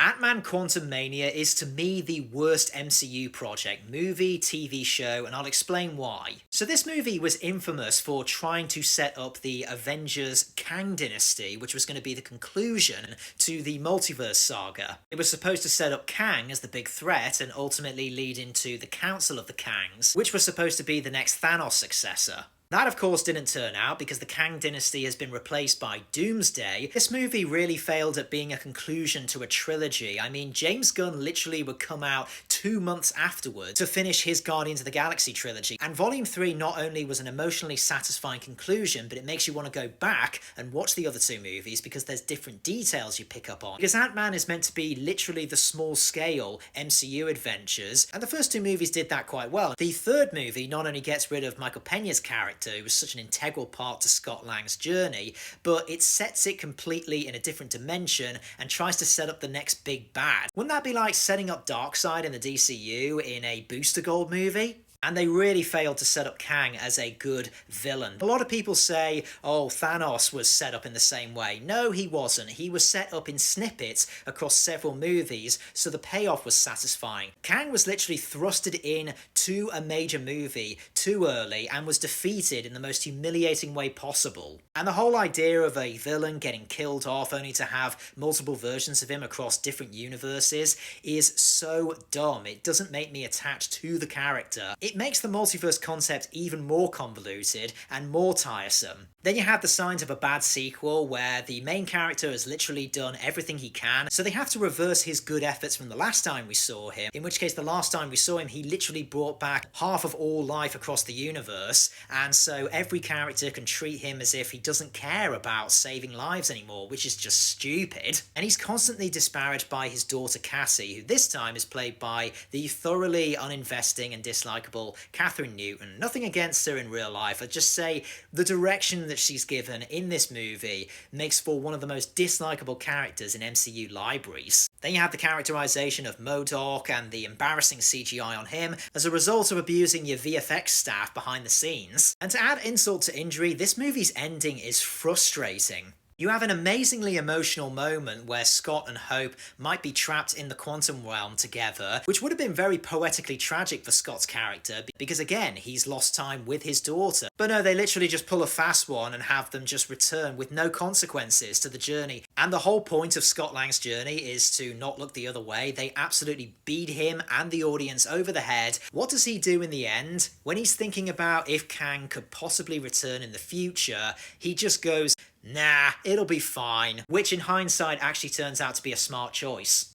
Ant-Man Quantumania is to me the worst MCU project, movie, TV show, and I'll explain why. So this movie was infamous for trying to set up the Avengers Kang Dynasty, which was going to be the conclusion to the multiverse saga. It was supposed to set up Kang as the big threat and ultimately lead into the Council of the Kangs, which was supposed to be the next Thanos successor. That, of course, didn't turn out because the Kang dynasty has been replaced by Doomsday. This movie really failed at being a conclusion to a trilogy. I mean, James Gunn literally would come out 2 months afterwards to finish his Guardians of the Galaxy trilogy. And Volume 3 not only was an emotionally satisfying conclusion, but it makes you want to go back and watch the other two movies because there's different details you pick up on. Because Ant-Man is meant to be literally the small-scale MCU adventures, and the first two movies did that quite well. The third movie not only gets rid of Michael Pena's character, who was such an integral part to Scott Lang's journey, but it sets it completely in a different dimension and tries to set up the next big bad. Wouldn't that be like setting up Darkseid in the DCU in a Booster Gold movie? And they really failed to set up Kang as a good villain. A lot of people say, oh, Thanos was set up in the same way. No, he wasn't. He was set up in snippets across several movies, so the payoff was satisfying. Kang was literally thrusted in to a major movie too early and was defeated in the most humiliating way possible. And the whole idea of a villain getting killed off only to have multiple versions of him across different universes is so dumb. It doesn't make me attached to the character. It makes the multiverse concept even more convoluted and more tiresome. Then you have the signs of a bad sequel where the main character has literally done everything he can, so they have to reverse his good efforts from the last time we saw him, in which case the last time we saw him he literally brought back half of all life across the universe, and so every character can treat him as if he doesn't care about saving lives anymore, which is just stupid. And he's constantly disparaged by his daughter Cassie, who this time is played by the thoroughly uninvesting and dislikable Catherine Newton. Nothing against her in real life, I'd just say the direction that she's given in this movie makes for one of the most dislikable characters in MCU libraries. Then you have the characterization of MODOK and the embarrassing CGI on him as a result of abusing your VFX staff behind the scenes. And to add insult to injury, this movie's ending is frustrating. You have an amazingly emotional moment where Scott and Hope might be trapped in the quantum realm together, which would have been very poetically tragic for Scott's character, because again, he's lost time with his daughter. But no, they literally just pull a fast one and have them just return with no consequences to the journey. And the whole point of Scott Lang's journey is to not look the other way. They absolutely beat him and the audience over the head. What does he do in the end? When he's thinking about if Kang could possibly return in the future, he just goes, nah, it'll be fine, which in hindsight actually turns out to be a smart choice.